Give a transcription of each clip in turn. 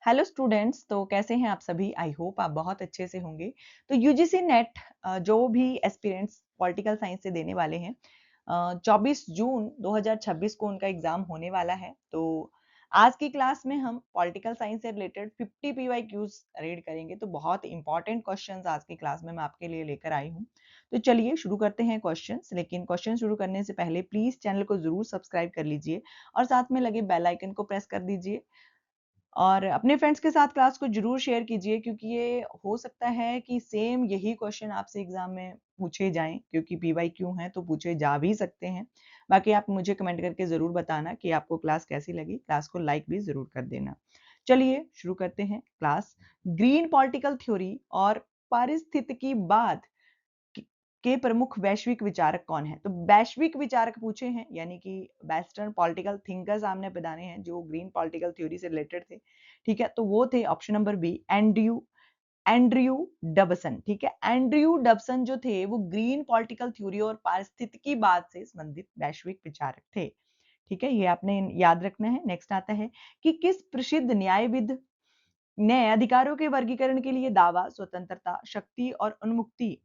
Hello students, तो कैसे हैं आप सभी? आई होप आप बहुत अच्छे से होंगे। तो यूजीसी नेट जो भी एस्पिरेंट्स पॉलिटिकल साइंस से देने वाले हैं 24 जून 2026 को उनका एग्जाम होने वाला है। तो आज की क्लास में हम पॉलिटिकल साइंस से रिलेटेड 50 पीवाईक्यूज रीड करेंगे। तो बहुत इंपॉर्टेंट क्वेश्चंस आज की क्लास में मैं आपके लिए लेकर आई हूँ। तो चलिए शुरू करते हैं क्वेश्चंस। लेकिन क्वेश्चन शुरू करने से पहले प्लीज चैनल को जरूर सब्सक्राइब कर लीजिए और साथ में लगे बेल आइकन को प्रेस कर दीजिए और अपने फ्रेंड्स के साथ क्लास को जरूर शेयर कीजिए, क्योंकि ये हो सकता है कि सेम यही क्वेश्चन आपसे एग्जाम में पूछे जाएं, क्योंकि पीवाईक्यू हैं तो पूछे जा भी सकते हैं। बाकी आप मुझे कमेंट करके जरूर बताना कि आपको क्लास कैसी लगी। क्लास को लाइक भी जरूर कर देना। चलिए शुरू करते हैं क्लास। ग्रीन पॉलिटिकल थ्योरी और पारिस्थितिकीवाद के प्रमुख वैश्विक विचारक कौन है? तो वैश्विक विचारक पूछे हैं, यानी कि वेस्टर्न पॉलिटिकल थिंकर्स सामने बताने हैं जो ग्रीन पॉलिटिकल थ्योरी से रिलेटेड थे। ठीक है, तो वो थे option number b Andrew Andrew Dobson. ठीक है, एंड्रयू डबसन जो थे वो ग्रीन पॉलिटिकल थ्योरी और पारिस्थितिकीवाद से संबंधित वैश्विक विचारक थे। ठीक है, ये आपने याद रखना है। नेक्स्ट आता है कि किस प्रसिद्ध न्यायविद ने अधिकारों के वर्गीकरण के लिए दावा, स्वतंत्रता, शक्ति और उन्मुक्ति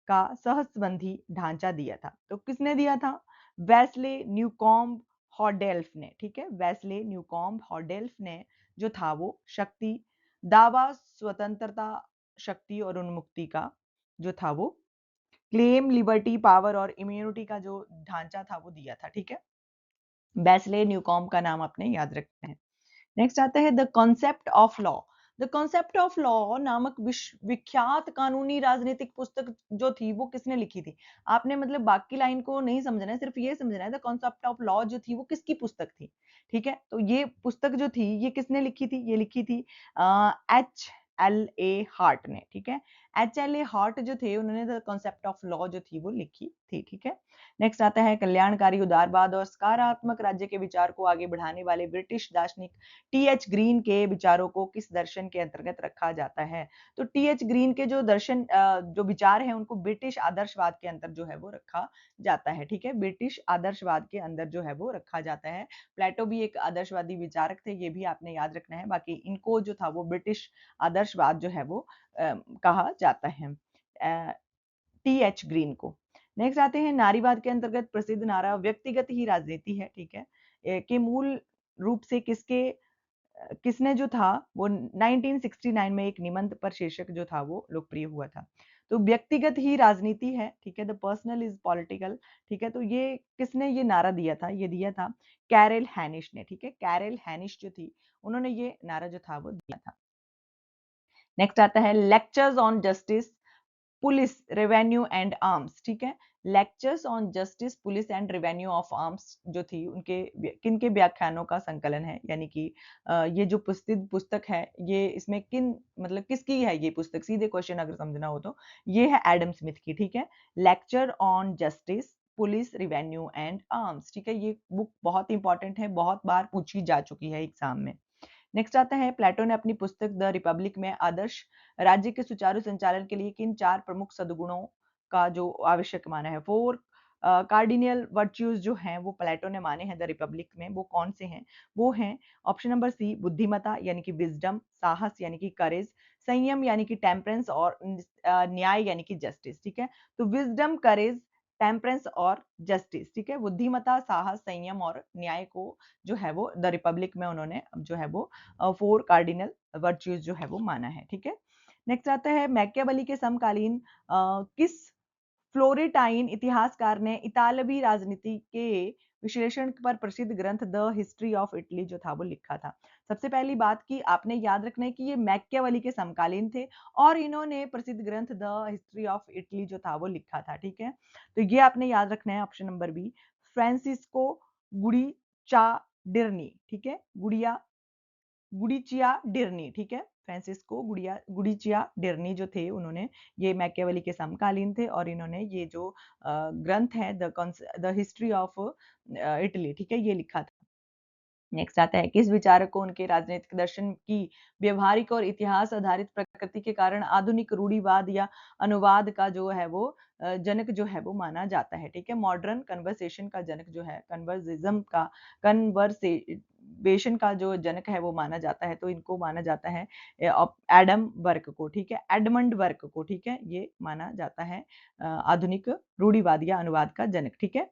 का सहसंबंधी ढांचा दिया था? तो किसने दिया था? वेस्ले न्यूकॉम्ब हॉडेल्फ ने। ठीक है, वेस्ले न्यूकॉम्ब हॉडेल्फ ने जो था वो शक्ति, दावा, स्वतंत्रता, शक्ति और उन्मुक्ति का जो था वो क्लेम, लिबर्टी, पावर और इम्यूनिटी का जो ढांचा था वो दिया था। ठीक है, वेस्ले न्यूकॉम्ब का नाम आपने याद रखना है। नेक्स्ट आता है the concept of law. The concept of law नामक विख्यात कानूनी राजनीतिक पुस्तक जो थी वो किसने लिखी थी? आपने मतलब बाकी लाइन को नहीं समझना है, सिर्फ ये समझना है द कॉन्सेप्ट ऑफ लॉ जो थी वो किसकी पुस्तक थी। ठीक है, तो ये पुस्तक जो थी ये किसने लिखी थी? ये लिखी थी H.L.A. हार्ट ने। ठीक है, H.L.A. हार्ट जो थे उन्होंने द कॉन्सेप्ट ऑफ लॉ जो थी वो लिखी थी। ठीक है, नेक्स्ट आता है कल्याणकारी, उदारवाद और सकारात्मक राज्य के विचार को आगे बढ़ाने वाले ब्रिटिश दार्शनिक टी.एच. ग्रीन के विचारों को किस दर्शन के अंतर्गत रखा जाता है? तो टी.एच. ग्रीन के जो दर्शन जो विचार हैं उनको ब्रिटिश आदर्शवाद के अंदर जो है वो रखा जाता है। ठीक है, ब्रिटिश आदर्शवाद के अंदर जो है वो रखा जाता है। प्लेटो भी एक आदर्शवादी विचारक थे, ये भी आपने याद रखना है। बाकी इनको जो था वो ब्रिटिश आदर्शवाद जो है वो कहा जाता है, टी.एच. ग्रीन को। नेक्स्ट आते हैं नारीवाद के अंतर्गत प्रसिद्ध नारा व्यक्तिगत ही राजनीति है। ठीक है, के मूल रूप से किसने जो था वो 1969 में एक निबंध पर शीर्षक जो था वो लोकप्रिय हुआ था। तो व्यक्तिगत ही राजनीति है। ठीक है, द पर्सनल इज पॉलिटिकल। ठीक है, तो ये किसने ये नारा दिया था? ये दिया था कैरल हैनिश ने। ठीक है, कैरल हैनिश जो थी उन्होंने ये नारा जो था वो दिया था। नेक्स्ट आता है lectures on justice, police, revenue and arms. ठीक है, lectures on justice, police and revenue of arms जो थी उनके किन के व्याख्यानों का संकलन है, यानी कि ये जो पुस्तक है ये इसमें किन मतलब किसकी है ये पुस्तक? सीधे क्वेश्चन अगर समझना हो तो ये है एडम स्मिथ की। ठीक है, lecture on justice, police, revenue and arms. ठीक है, ये बुक बहुत इंपॉर्टेंट है, बहुत बार पूछी जा चुकी है एग्जाम में। नेक्स्ट आता है प्लेटो ने अपनी पुस्तक द रिपब्लिक में आदर्श राज्य के सुचारू संचालन के लिए किन चार प्रमुख सद्गुणों का जो आवश्यक माना है? फोर कार्डिनल वर्च्यूज जो हैं वो प्लेटो ने माने हैं द रिपब्लिक में। वो कौन से हैं? वो हैं ऑप्शन नंबर सी बुद्धिमता यानी कि विजडम, साहस यानी कि करेज, संयम यानी कि टेम्परेंस और न्याय यानी कि जस्टिस। ठीक है, तो विजडम, करेज, टेम्परेंस और जस्टिस। ठीक है, बुद्धिमता, साहस, संयम और न्याय को जो है वो द रिपब्लिक में उन्होंने जो है वो फोर कार्डिनल वर्च्यूज जो है वो माना है। ठीक है, नेक्स्ट आता है मैकियावेली के समकालीन किस फ्लोरेंटाइन इतिहासकार ने इतालवी राजनीति के विश्लेषण पर प्रसिद्ध ग्रंथ द हिस्ट्री ऑफ इटली जो था वो लिखा था? सबसे पहली बात कि आपने याद रखना है कि ये मैकियावेली के समकालीन थे और इन्होंने प्रसिद्ध ग्रंथ द हिस्ट्री ऑफ इटली जो था वो लिखा था। ठीक है, तो ये आपने याद रखना है ऑप्शन नंबर बी फ्रांसिस्को गुडिचाडिरनी। ठीक है, गुडिचिया डिरनी। ठीक है, फ्रांसिस्को गुडिचिया डिरनी जो थे उन्होंने ये मैकियावेली के समकालीन थे और इन्होंने ये जो ग्रंथ है द हिस्ट्री ऑफ इटली, ठीक है, ये लिखा था। नेक्स्ट आता है किस विचारक को उनके राजनीतिक दर्शन की व्यवहारिक और इतिहास आधारित प्रकृति के कारण आधुनिक रूढ़िवाद या अनुवाद का जो है वो जनक जो है वो माना जाता है? ठीक है, मॉडर्न कन्वर्सेशन का जनक जो है, कन्वर्सिज्म का कन्वर्से उपनिवेशन का जो जनक है वो माना जाता है, तो इनको माना जाता है एडम वर्क को, ठीक है, एडमंड वर्क को, ठीक है, ये माना जाता है आधुनिक रूढ़िवाद या अनुवाद का जनक, ठीक है।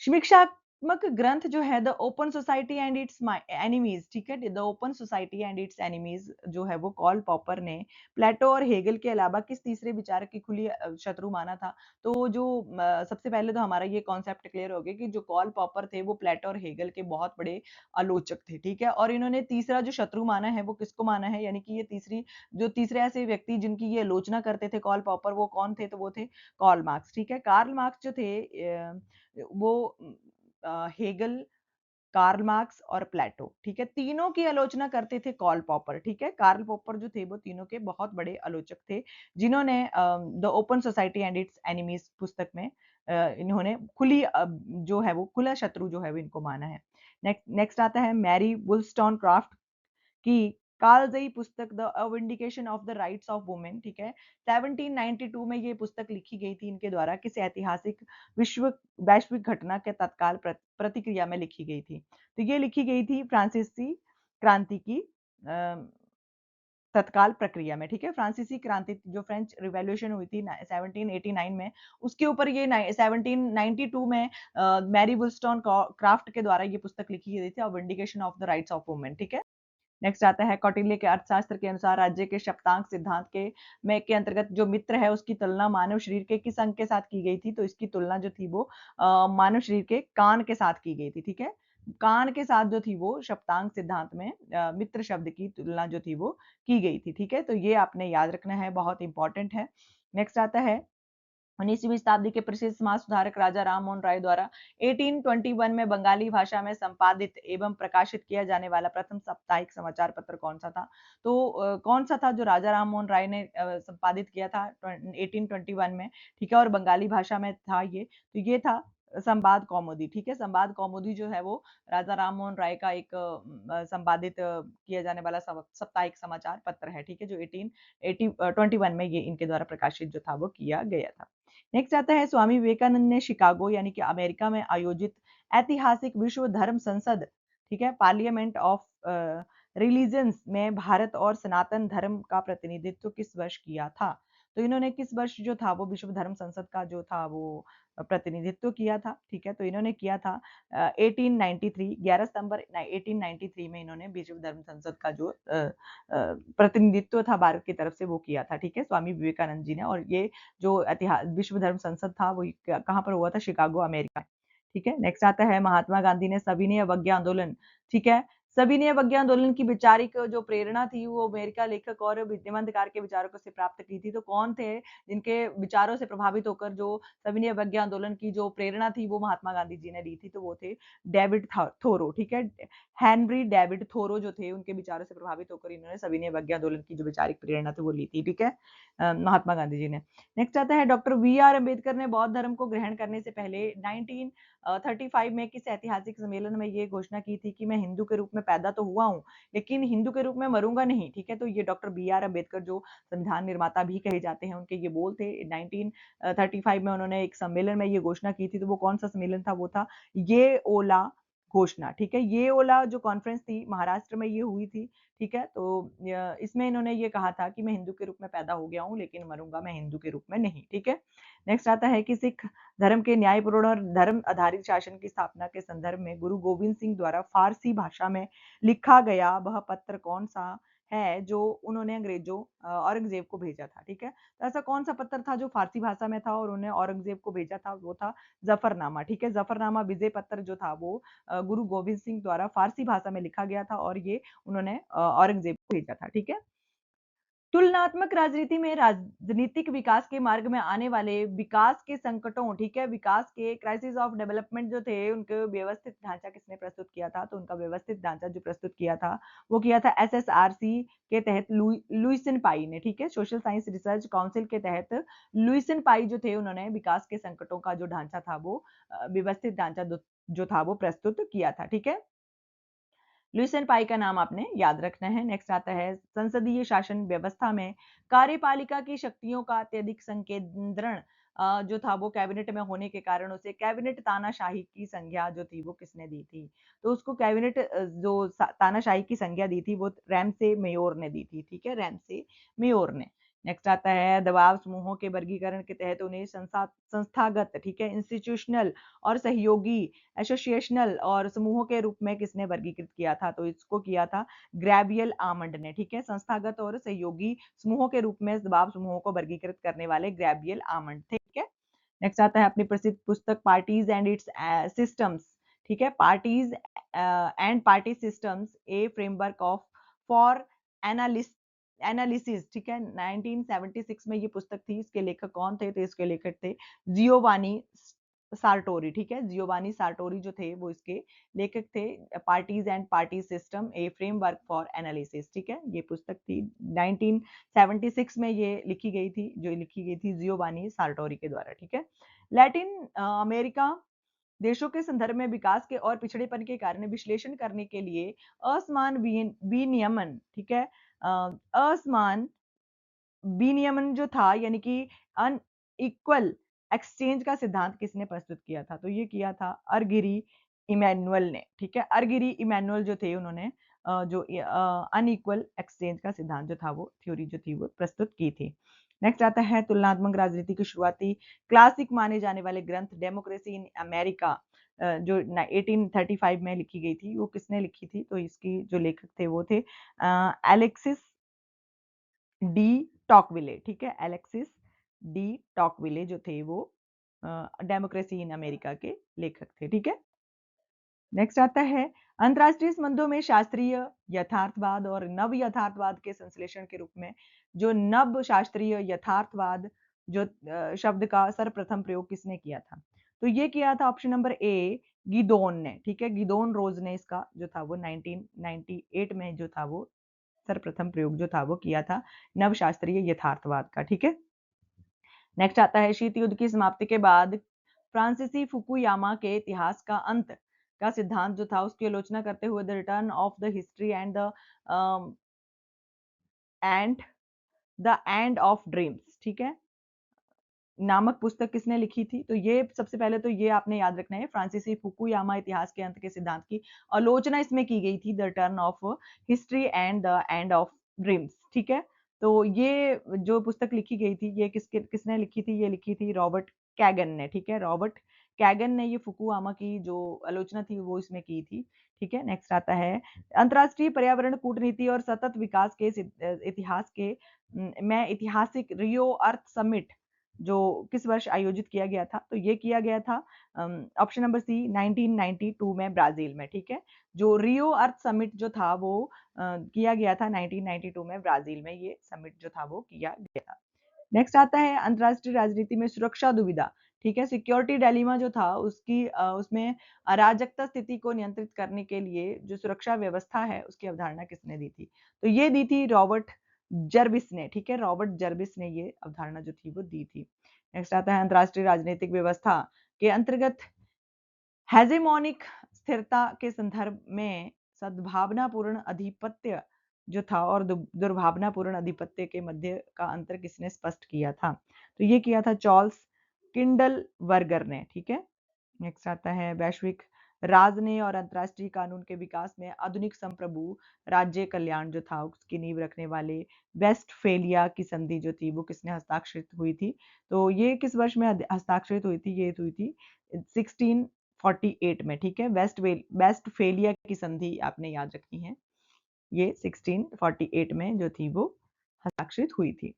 समीक्षात्मक ग्रंथ जो है the open society and it's enemies, ठीक है, the open society and it's enemies जो है वो कार्ल पॉपर ने प्लेटो और हेगल के अलावा किस तीसरे विचारक की खुली शत्रु माना था। तो जो सबसे पहले तो हमारा ये कॉन्सेप्ट क्लियर हो गया कि जो कार्ल पॉपर थे वो प्लेटो और हेगल के बहुत बड़े आलोचक थे, ठीक है, और इन्होंने तीसरा जो शत्रु माना है वो किसको माना है, यानी कि ये तीसरे ऐसे व्यक्ति जिनकी ये आलोचना करते थे कार्ल पॉपर, वो कौन थे, तो वो थे कार्ल मार्क्स, ठीक है। कार्ल मार्क्स जो थे वो हेगल, कार्ल मार्क्स और प्लेटो, ठीक है, तीनों की आलोचना करते थे कार्ल पॉपर, ठीक है। कार्ल पॉपर जो थे वो तीनों के बहुत बड़े आलोचक थे, जिन्होंने the open society and it's enemies पुस्तक में इन्होंने खुली जो है वो खुला शत्रु जो है वो इनको माना है। नेक्स्ट आता है मैरी वुllstonecraft की कालजयी पुस्तक the vindication of the rights of women, ठीक है, 1792 में ये पुस्तक लिखी गई थी इनके द्वारा, किस ऐतिहासिक वैश्विक घटना के तत्काल प्रतिक्रिया में लिखी गई थी। तो ये लिखी गई थी फ्रांसीसी क्रांति की तत्काल प्रक्रिया में, ठीक है, फ्रांसीसी क्रांति जो फ्रेंच रिवॉल्यूशन हुई थी 1789 में, उसके ऊपर ये 1792 में मैरी वुllstonecraft के द्वारा ये पुस्तक लिखी गई थी, vindication of the rights of women, ठीक है। नेक्स्ट आता है कौटिल्य के अर्थशास्त्र के अनुसार राज्य के सप्तांक सिद्धांत के अंतर्गत जो मित्र है उसकी तुलना मानव शरीर के किस अंग के साथ की गई थी, तो इसकी तुलना जो थी वो मानव शरीर के कान के साथ की गई थी, ठीक है, कान के साथ जो थी वो सप्तांक सिद्धांत में मित्र शब्द की तुलना जो थी वो की गई थी, ठीक है, तो ये आपने याद रखना है, बहुत इंपॉर्टेंट है। नेक्स्ट आता है 19वीं शताब्दी के प्रसिद्ध समाज सुधारक राजा राम मोहन राय द्वारा 1821 में बंगाली भाषा में संपादित एवं प्रकाशित किया जाने वाला प्रथम साप्ताहिक समाचार पत्र कौन सा था, तो कौन सा था जो राजा राम मोहन राय ने संपादित किया था 1821 में, ठीक है, और बंगाली भाषा में था ये, तो ये था संवाद कौमुदी, ठीक है, संवाद कौमुदी जो है वो राजा राम मोहन राय का एक संपादित किया जाने वाला साप्ताहिक समाचार पत्र है, ठीक है, जो 1821 में ये इनके द्वारा प्रकाशित जो था वो किया गया था। नेक्स्ट आता है स्वामी विवेकानंद ने शिकागो यानी कि अमेरिका में आयोजित ऐतिहासिक विश्व धर्म संसद, ठीक है, पार्लियामेंट ऑफ रिलीजन्स में भारत और सनातन धर्म का प्रतिनिधित्व किस वर्ष किया था, तो इन्होंने किस वर्ष जो था वो विश्व धर्म संसद का जो था वो प्रतिनिधित्व किया था, ठीक है, तो इन्होंने किया था 1893 11 सितंबर 1893 में इन्होंने विश्व धर्म संसद का जो प्रतिनिधित्व था भारत की तरफ से वो किया था, ठीक है, स्वामी विवेकानंद जी ने, और ये जो विश्व धर्म संसद था वो कहाँ पर हुआ था, शिकागो अमेरिका, ठीक है। नेक्स्ट आता है महात्मा गांधी ने सविनय अवज्ञा आंदोलन, ठीक है, सविनय अवज्ञा आंदोलन की वैचारिक जो प्रेरणा थी वो अमेरिका लेखक और विद्यमंतकार के विचारकों से प्राप्त की थी, तो कौन थे जिनके विचारों से प्रभावित होकर जो सविनय अवज्ञा आंदोलन की जो प्रेरणा थी वो महात्मा गांधी जी ने ली थी, तो वो थे डेविड थोरो, ठीक है, हेनरी डेविड थोरो जो थे उनके विचारों से प्रभावित होकर इन्होंने सविनय अवज्ञा आंदोलन की जो वैचारिक प्रेरणा थी वो ली थी, ठीक है, महात्मा गांधी जी ने। नेक्स्ट आता है डॉक्टर वी आर अम्बेडकर ने बौद्ध धर्म को ग्रहण करने से पहले 1935 में किस ऐतिहासिक सम्मेलन में ये घोषणा की थी कि मैं हिंदू के रूप में पैदा तो हुआ हूँ लेकिन हिंदू के रूप में मरूंगा नहीं, ठीक है, तो ये डॉक्टर बी आर अम्बेडकर जो संविधान निर्माता भी कहे जाते हैं उनके ये बोल थे। 1935 में उन्होंने एक सम्मेलन में ये घोषणा की थी, तो वो कौन सा सम्मेलन था, वो था ये ओला घोषणा, ठीक है, ये ओला जो कॉन्फ्रेंस थी महाराष्ट्र में ये हुई थी, ठीक है, तो इसमें इन्होंने ये कहा था कि मैं हिंदू के रूप में पैदा हो गया हूँ लेकिन मरूंगा मैं हिंदू के रूप में नहीं, ठीक है। नेक्स्ट आता है कि सिख धर्म के न्यायपूर्ण और धर्म आधारित शासन की स्थापना के संदर्भ में गुरु गोविंद सिंह द्वारा फारसी भाषा में लिखा गया वह पत्र कौन सा है जो उन्होंने औरंगजेब को भेजा था, ठीक है, तो ऐसा कौन सा पत्र था जो फारसी भाषा में था और उन्हें औरंगजेब को भेजा था, वो था जफरनामा, ठीक है, जफरनामा विजय पत्र जो था वो गुरु गोविंद सिंह द्वारा फारसी भाषा में लिखा गया था और ये उन्होंने औरंगजेब को भेजा था, ठीक है। तुलनात्मक राजनीति में राजनीतिक विकास के मार्ग में आने वाले विकास के संकटों, ठीक है, विकास के क्राइसिस ऑफ डेवलपमेंट जो थे उनके व्यवस्थित ढांचा किसने प्रस्तुत किया था, तो उनका व्यवस्थित ढांचा जो प्रस्तुत किया था वो किया था एसएसआरसी के तहत लुइसन पाई ने, ठीक है, सोशल साइंस रिसर्च काउंसिल के तहत लुइसन पाई जो थे उन्होंने विकास के संकटों का जो ढांचा था वो व्यवस्थित ढांचा जो था वो प्रस्तुत किया था, ठीक है। लुइसन पाई का नाम आपने याद रखना है। नेक्स्ट आता है संसदीय शासन व्यवस्था में कार्यपालिका की शक्तियों का अत्यधिक संकेंद्रण जो था वो कैबिनेट में होने के कारण उसे कैबिनेट तानाशाही की संज्ञा जो थी वो किसने दी थी? तो उसको कैबिनेट जो तानाशाही की संज्ञा दी थी वो रैमसे मेयोर ने दी थी, ठीक है, रैमसे मेयोर ने। नेक्स्ट आता है दबाव समूहों के वर्गीकरण के तहत उन्हें संस्थागत, ठीक है, इंस्टीट्यूशनल और सहयोगी, एसोसिएशनल और समूहों के रूप में किसने वर्गीकृत किया था? तो इसको किया था ग्रैबियल आमंड ने, ठीक है, संस्थागत और सहयोगी समूहों के रूप में दबाव समूहों को वर्गीकृत करने वाले ग्रैबियल आमंड थे, ठीक है। नेक्स्ट आता है अपनी प्रसिद्ध पुस्तक पार्टीज एंड इट्स सिस्टम्स, ठीक है, parties and party systems A framework of for analysis, ठीक है, 1976 में ये पुस्तक थी। इसके लेखक कौन थे? तो इसके लेखक थे जियोवानी सार्टोरी, ठीक है, जियोवानी सार्टोरी जो थे वो इसके लेखक थे। Parties and party system A framework for analysis, ठीक है, ये पुस्तक थी 1976 में ये लिखी गई थी, जो लिखी गई थी जियोवानी सार्टोरी के द्वारा, ठीक है। लैटिन अमेरिका देशों के संदर्भ में विकास के और पिछड़ेपन के कारण विश्लेषण करने के लिए असमान विनियमन, ठीक है, असमान विनियमन जो था यानी कि अनइक्वल एक्सचेंज का सिद्धांत किसने प्रस्तुत किया था? तो ये किया था अरगिरी इमैनुअल ने, ठीक है, अरगिरी इमैनुअल जो थे उन्होंने जो अनइक्वल एक्सचेंज का सिद्धांत जो था वो थ्योरी जो थी वो प्रस्तुत की थी। नेक्स्ट आता है तुलनात्मक राजनीति की शुरुआती क्लासिक माने जाने वाले ग्रंथ डेमोक्रेसी इन अमेरिका जो 1835 में लिखी गई थी, वो किसने लिखी थी? तो इसकी जो लेखक थे वो थे एलेक्सिस डी टॉकविले, ठीक है, एलेक्सिस डी टॉकविले जो थे वो डेमोक्रेसी इन अमेरिका के लेखक थे, ठीक है। नेक्स्ट आता है अंतरराष्ट्रीय संबंधों में शास्त्रीय यथार्थवाद और नव यथार्थवाद के संश्लेषण के रूप में जो नव शास्त्रीय यथार्थवाद जो शब्द का सर्वप्रथम प्रयोग किसने किया था? तो ये किया था ऑप्शन नंबर ए गिदोन ने, ठीक है, गिदोन रोज ने इसका जो था वो 1998 में जो था वो सर्वप्रथम प्रयोग जो था वो किया था नवशास्त्रीय यथार्थवाद का, ठीक है। नेक्स्ट आता है शीत युद्ध की समाप्ति के बाद फ्रांसीसी फुकुयामा के इतिहास का अंत का सिद्धांत जो था उसकी आलोचना करते हुए the return of the history and the end of dreams, ठीक है, नामक पुस्तक किसने लिखी थी? तो ये सबसे पहले तो ये आपने याद रखना है फ्रांसीसी फुकुयामा इतिहास के अंत के सिद्धांत की आलोचना इसमें की गई थी the turn off history and the end of dreams, ठीक है। तो ये जो पुस्तक लिखी गई थी ये किसने लिखी थी? ये लिखी थी रॉबर्ट कैगन ने, ठीक है, रॉबर्ट कैगन ने ये फुकुयामा की जो आलोचना थी वो इसमें की थी, ठीक है। नेक्स्ट आता है अंतरराष्ट्रीय पर्यावरण कूटनीति और सतत विकास के इतिहास के में ऐतिहासिक रियो अर्थ समिट जो किस वर्ष आयोजित किया गया था? तो ये किया गया था ऑप्शन नंबर सी 1992 में ब्राजील में, ठीक है। जो रियो अर्थ समिट जो था वो किया गया था 1992 में ब्राजील में, ये समिट जो था वो किया गया था। नेक्स्ट आता है अंतरराष्ट्रीय राजनीति में सुरक्षा दुविधा, ठीक है, सिक्योरिटी डायलेमा जो था उसकी उसमें अराजकता स्थिति को नियंत्रित करने के लिए जो सुरक्षा व्यवस्था है उसकी अवधारणा किसने दी थी? तो ये दी थी रॉबर्ट जर्विस ने, ठीक है, रॉबर्ट जर्विस ने ये अवधारणा जो थी वो दी थी। नेक्स्ट आता है अंतरराष्ट्रीय राजनीतिक व्यवस्था के अंतर्गत हेजेमोनिक स्थिरता के संदर्भ में सद्भावनापूर्ण अधिपत्य जो था और दुर्भावनापूर्ण अधिपत्य के मध्य का अंतर किसने स्पष्ट किया था? तो ये किया था चार्ल्स किंडलबर्गर ने, ठीक है। नेक्स्ट आता है वैश्विक राजने और अंतरराष्ट्रीय कानून के विकास में आधुनिक संप्रभु राज्य कल्याण जो था उसकी नींव रखने वाले वेस्टफेलिया की संधि जो थी वो किसने हस्ताक्षरित हुई थी? तो ये किस वर्ष में हस्ताक्षरित हुई थी? ये हुई थी 1648 में, ठीक है, वेस्टफेलिया की संधि आपने याद रखनी है, ये 1648 में जो थी वो हस्ताक्षरित हुई थी।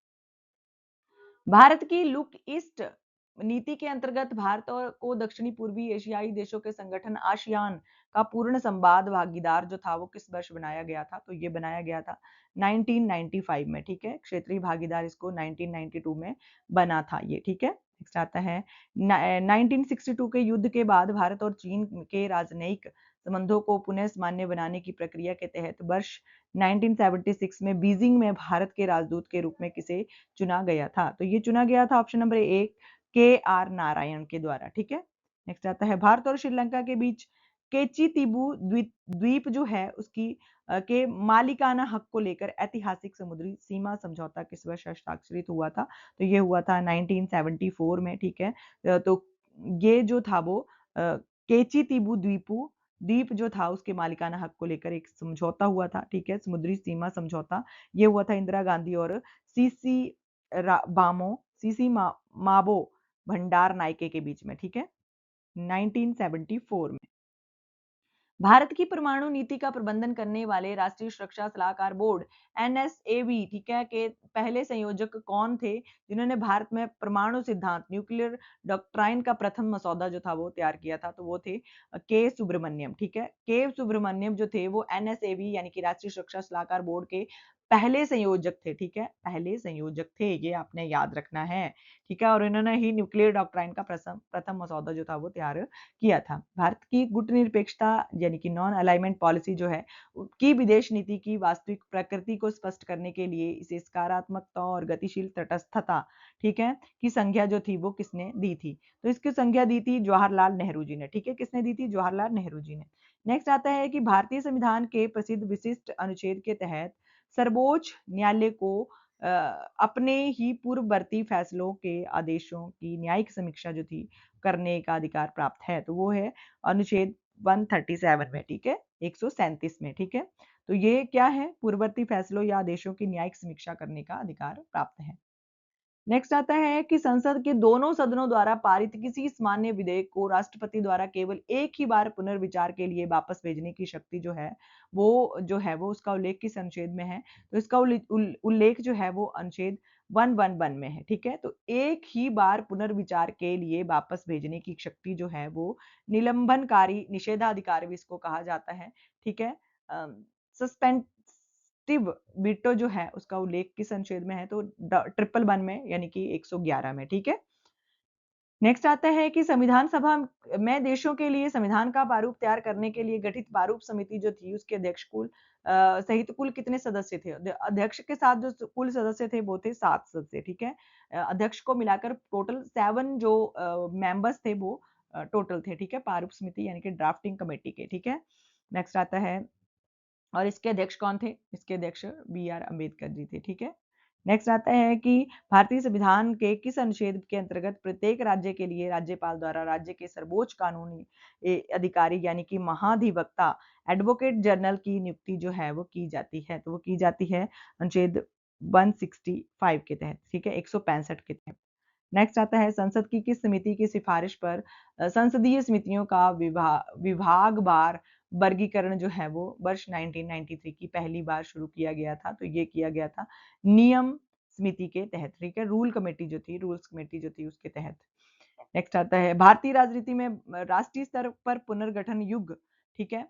भारत की लुक ईस्ट नीति के अंतर्गत भारत और को दक्षिणी पूर्वी एशियाई देशों के संगठन आसियान का पूर्ण संवाद भागीदार जो था वो किस वर्ष बनाया गया था? तो ये बनाया गया था 1995 में, ठीक है, क्षेत्रीय भागीदार इसको 1992 में बना था ये, ठीक है। नेक्स्ट आता है 1962 के युद्ध के बाद भारत और चीन के राजनयिक संबंधों को पुनः सामान्य बनाने की प्रक्रिया के तहत वर्ष 1976 में बीजिंग में भारत के राजदूत के रूप में किसे चुना गया था? तो ये चुना गया था ऑप्शन नंबर ए के आर नारायण के द्वारा, ठीक है। नेक्स्ट आता है भारत और श्रीलंका के बीच केची तिबू द्वीप जो है उसकी के मालिकाना हक को लेकर ऐतिहासिक समुद्री सीमा समझौता किस वर्ष हस्ताक्षरित हुआ था? तो ये हुआ था 1974 में, ठीक है। तो ये जो था वो केची तिबू द्वीप जो था उसके मालिकाना हक को लेकर एक समझौता हुआ था, ठीक है, समुद्री सीमा समझौता। ये हुआ था इंदिरा गांधी और सीसी माबो भंडार नायके के बीच में, ठीक है, 1974 में। भारत की परमाणु नीति का प्रबंधन करने वाले राष्ट्रीय सुरक्षा सलाहकार बोर्ड एनएसएबी, ठीक है, के पहले संयोजक कौन थे जिन्होंने भारत में परमाणु सिद्धांत न्यूक्लियर डॉक्ट्राइन का प्रथम मसौदा जो था वो तैयार किया था? तो वो थे के सुब्रमण्यम, ठीक है। के सुब्रमण्यम जो थे वो एनएसएबी यानी कि राष्ट्रीय सुरक्षा सलाहकार बोर्ड के पहले संयोजक थे, ठीक है, पहले संयोजक थे, ये आपने याद रखना है, ठीक है। और इन्होंने ही न्यूक्लियर डॉक्ट्राइन का प्रथम मसौदा जो था वो तैयार किया था। भारत की गुटनिरपेक्षता यानी कि नॉन अलाइनमेंट पॉलिसी जो है की विदेश नीति की वास्तविक प्रकृति को स्पष्ट करने के लिए इसे सकारात्मकता और गतिशील तटस्थता, ठीक है, की संज्ञा जो थी वो किसने दी थी? तो इसकी संज्ञा दी थी जवाहरलाल नेहरू जी ने, ठीक है। किसने दी थी? जवाहरलाल नेहरू जी ने। नेक्स्ट आता है कि भारतीय संविधान के प्रसिद्ध विशिष्ट अनुच्छेद के तहत सर्वोच्च न्यायालय को अपने ही पूर्ववर्ती फैसलों के आदेशों की न्यायिक समीक्षा जो थी करने का अधिकार प्राप्त है। तो वो है अनुच्छेद 137 में, ठीक है, 137 में, ठीक है। तो ये क्या है? पूर्ववर्ती फैसलों या आदेशों की न्यायिक समीक्षा करने का अधिकार प्राप्त है। नेक्स्ट आता है कि संसद के दोनों सदनों द्वारा पारित किसी सामान्य विधेयक को राष्ट्रपति द्वारा केवल एक ही बार पुनर्विचार के लिए वापस भेजने की शक्ति जो है वो उसका उल्लेख किस अनुच्छेद में है? तो इसका उल्लेख जो है वो अनुच्छेद 111 में है, ठीक है। तो एक ही बार पुनर्विचार के लिए वापस भेजने की शक्ति जो है वो निलंबनकारी निषेधाधिकार भी इसको कहा जाता है, ठीक है। सस्पेंसिव वीटो जो है उसका उल्लेख किस अनुच्छेद में है? तो 111 में यानी कि 111 में, ठीक है। नेक्स्ट आता है कि संविधान सभा में देशों के लिए संविधान का प्रारूप तैयार करने के लिए गठित प्रारूप समिति जो थी उसके अध्यक्ष सहित कुल कितने सदस्य थे? अध्यक्ष के साथ जो कुल सदस्य थे वो थे 7 सदस्य, ठीक है। अध्यक्ष को मिलाकर टोटल 7 जो मेंबर्स थे वो टोटल थे, ठीक है, प्रारूप समिति यानी कि ड्राफ्टिंग कमेटी के, ठीक है। नेक्स्ट आता है, और इसके अध्यक्ष कौन थे? इसके अध्यक्ष बी.आर. अम्बेडकर जी थे, ठीक है। नेक्स्ट आता है कि भारतीय संविधान के किस अनुच्छेद के अंतर्गत प्रत्येक राज्य के लिए राज्यपाल द्वारा राज्य के सर्वोच्च कानूनी अधिकारी यानी कि महाधिवक्ता एडवोकेट जनरल की नियुक्ति जो है वो की जाती है? तो वो की जाती है अनुच्छेद 165 के तहत, ठीक है, 165 के तहत। नेक्स्ट आता है संसद की किस समिति की सिफारिश पर संसदीय समितियों का विभागवार वर्गीकरण जो है वो वर्ष 1993 की पहली बार शुरू किया गया था? तो ये किया गया था नियम समिति के तहत, ठीक है, रूल्स कमेटी जो थी उसके तहत। नेक्स्ट आता है भारतीय राजनीति में राष्ट्रीय स्तर पर पुनर्गठन युग, ठीक है,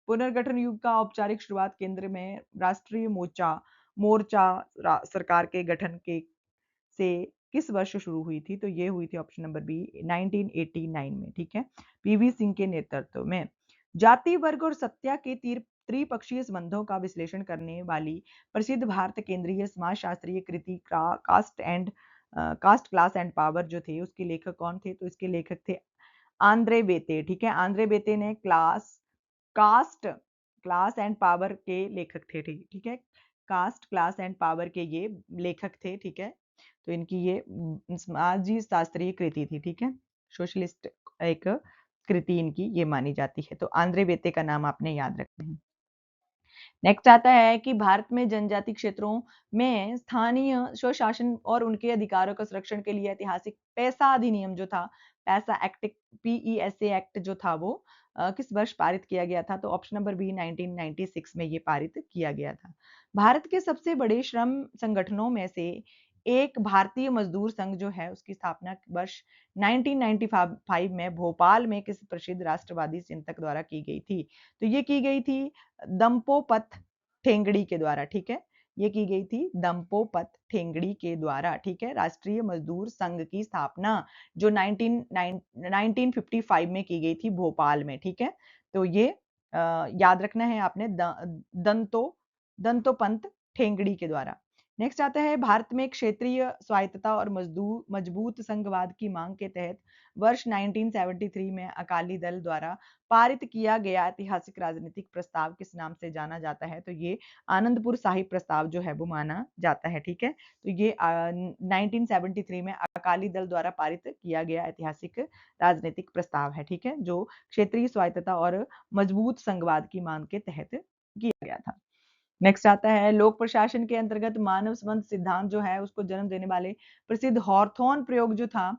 पुनर्गठन युग का औपचारिक शुरुआत केंद्र में राष्ट्रीय मोर्चा सरकार के गठन के से किस वर्ष शुरू हुई थी? तो ये हुई थी ऑप्शन नंबर बी 1989 में, ठीक है, पीवी सिंह के नेतृत्व में। जाति वर्ग और सत्ता के त्रिपक्षीय संबंधों का विश्लेषण करने वाली प्रसिद्ध भारत केंद्रीय समाजशास्त्रीय कृति कास्ट क्लास एंड पावर जो थे उसके लेखक कौन थे? तो इसके लेखक थे आंद्रे बेते, ठीक है। आंद्रे बेते ने कास्ट क्लास एंड पावर के लेखक थे, ठीक है, कास्ट क्लास एंड पावर के ये लेखक थे, ठीक है। तो इनकी ये समाजी शास्त्रीय कृति थी, ठीक है, सोशलिस्ट एक कृति इनकी ये मानी जाती है। तो आंद्रे बेते का नाम आपने याद रखना है। नेक्स्ट आता है कि भारत में जनजाति क्षेत्रों में स्थानीय स्वशासन और उनके अधिकारों का संरक्षण के लिए ऐतिहासिक पैसा अधिनियम जो था, पैसा एक्ट, पीईएसए एक्ट जो था वो किस वर्ष पारित किया गया था? तो ऑप्शन नंबर बी 1996 में ये पारित किया गया था। भारत के सबसे बड़े श्रम संगठनों में से एक भारतीय मजदूर संघ जो है उसकी स्थापना वर्ष 1995 में भोपाल में किस प्रसिद्ध राष्ट्रवादी चिंतक द्वारा की गई थी? तो ये की गई थी दंपोपत ठेंगड़ी के द्वारा, ठीक है, ये की गई थी दंपोपत ठेंगड़ी के द्वारा, ठीक है। राष्ट्रीय मजदूर संघ की स्थापना जो 1955 में की गई थी भोपाल में, ठीक है। तो ये याद रखना है आपने दंतोपंत ठेंगड़ी के द्वारा। नेक्स्ट आता है भारत में क्षेत्रीय स्वायत्तता और मजबूत संघवाद की मांग के तहत वर्ष 1973 में अकाली दल द्वारा पारित किया गया ऐतिहासिक राजनीतिक प्रस्ताव किस नाम से जाना जाता है? तो ये आनंदपुर साहिब प्रस्ताव जो है वो माना जाता है, ठीक है। तो ये 1973 में अकाली दल द्वारा पारित किया गया ऐतिहासिक राजनीतिक प्रस्ताव है, ठीक है, जो क्षेत्रीय स्वायत्तता और मजबूत संघवाद की मांग के तहत किया गया था। नेक्स्ट आता है लोक प्रशासन के अंतर्गत मानव संबंध सिद्धांत जो है उसको जन्म देने वाले प्रसिद्ध हॉर्थोन प्रयोग जो था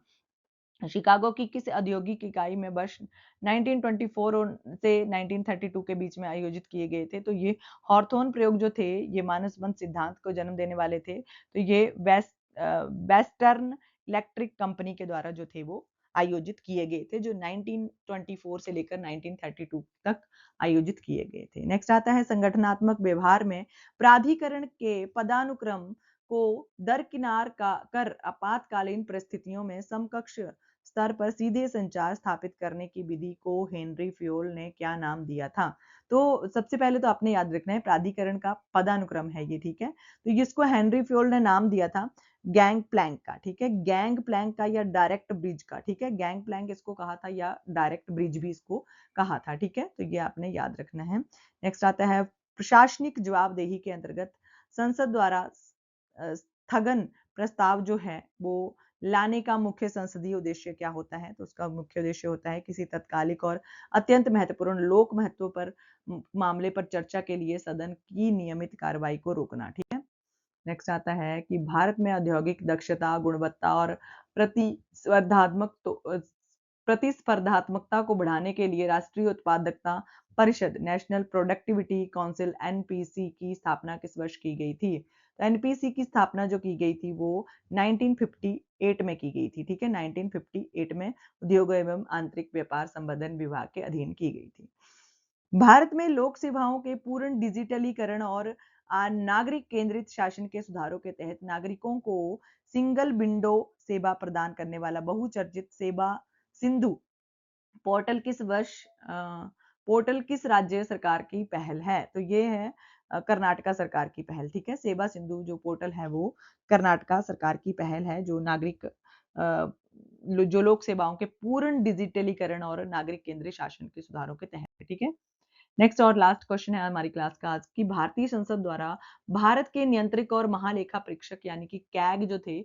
शिकागो की किस औद्योगिक इकाई में वर्ष 1924 से 1932 के बीच में आयोजित किए गए थे? तो ये हॉर्थोन प्रयोग जो थे ये मानव संबंध सिद्धांत को जन्म देने वाले थे। तो ये वेस्टर्न इलेक्ट्रिक कंपनी के द्वारा जो थे वो आयोजित किए गए थे, जो 1924 से लेकर 1932 तक आयोजित किए गए थे। नेक्स्ट आता है संगठनात्मक व्यवहार में प्राधिकरण के पदानुक्रम को दरकिनार कर आपातकालीन परिस्थितियों में समकक्ष स्तर पर सीधे संचार स्थापित करने की विधि को हेनरी फ्योल ने क्या नाम दिया था? तो सबसे पहले तो आपने याद रखना है प्राधिकरण का पदानुक्रम है ये, ठीक है। तो इसको हेनरी फ्योल ने नाम दिया था गैंग प्लैंक का, ठीक है, गैंग प्लैंक का या डायरेक्ट ब्रिज का, ठीक है, गैंग प्लैंक इसको कहा था या डायरेक्ट ब्रिज भी इसको कहा था, ठीक है। तो ये आपने याद रखना है। नेक्स्ट आता है प्रशासनिक जवाबदेही के अंतर्गत संसद द्वारा स्थगन प्रस्ताव जो है वो लाने का मुख्य संसदीय उद्देश्य क्या होता है? तो उसका मुख्य उद्देश्य होता है किसी तत्कालिक और अत्यंत महत्वपूर्ण लोक महत्व पर मामले पर चर्चा के लिए सदन की नियमित कार्रवाई को रोकना, ठीक है। नेक्स्ट आता है कि भारत में औद्योगिक दक्षता, गुणवत्ता और प्रतिस्पर्धात्मक प्रतिस्पर्धात्मकता को बढ़ाने के लिए राष्ट्रीय उत्पादकता परिषद नेशनल प्रोडक्टिविटी काउंसिल एनपीसी की स्थापना किस वर्ष की गई थी? तो एनपीसी की स्थापना जो की गई थी वो 1958 में की गई थी, ठीक है, 1958 में उद्योग एवं आंतरिक व्यापार संवर्धन विभाग के अधीन की गई थी। भारत में लोक सेवाओं के पूर्ण डिजिटलीकरण और नागरिक केंद्रित शासन के सुधारों के तहत नागरिकों को सिंगल विंडो सेवा प्रदान करने वाला बहुचर्चित सेवा सिंधु पोर्टल किस वर्ष पोर्टल किस राज्य सरकार की पहल है? तो ये है कर्नाटका सरकार की पहल, ठीक है। सेवा सिंधु जो पोर्टल है वो कर्नाटका सरकार की पहल है, जो नागरिक जो लोक सेवाओं के पूर्ण डिजिटलीकरण और नागरिक केंद्रीय शासन के सुधारों के तहत, ठीक है। नेक्स्ट और लास्ट क्वेश्चन है हमारी क्लास का आज की भारतीय संसद द्वारा भारत के नियंत्रक और महालेखा परीक्षक यानी कि कैग जो थे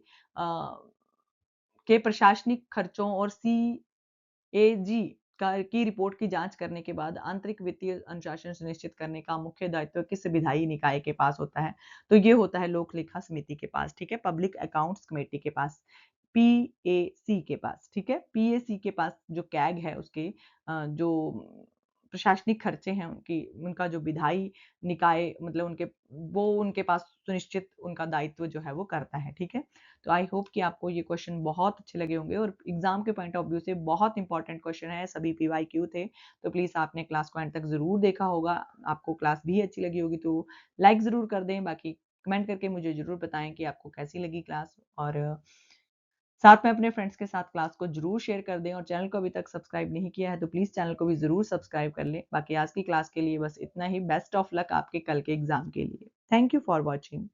के प्रशासनिक खर्चों और सीएजी की रिपोर्ट की जांच करने के बाद आंतरिक वित्तीय अनुशासन सुनिश्चित करने का मुख्य दायित्व किस विधायी निकाय के पास होता है? तो ये होता है लोक लेखा समिति के पास, ठीक है, पब्लिक अकाउंट्स कमेटी के पास, पीएसी के पास, ठीक है। पीएसी के पास जो कैग है उसके जो प्रशासनिक खर्चे हैं उनकी उनका जो विधायी निकाय मतलब उनके पास सुनिश्चित उनका दायित्व जो है वो करता है, ठीक है। तो आई होप कि आपको ये क्वेश्चन बहुत अच्छे लगे होंगे और एग्जाम के पॉइंट ऑफ व्यू से बहुत इंपॉर्टेंट क्वेश्चन है, सभी पीवाईक्यू थे। तो प्लीज आपने क्लास को एंड तक जरूर देखा होगा, आपको क्लास भी अच्छी लगी होगी तो लाइक जरूर कर दें, बाकी कमेंट करके मुझे जरूर बताएं कि आपको कैसी लगी क्लास, और साथ में अपने फ्रेंड्स के साथ क्लास को जरूर शेयर कर दें, और चैनल को अभी तक सब्सक्राइब नहीं किया है तो प्लीज चैनल को भी जरूर सब्सक्राइब कर लें। बाकी आज की क्लास के लिए बस इतना ही। बेस्ट ऑफ लक आपके कल के एग्जाम के लिए। Thank you for watching.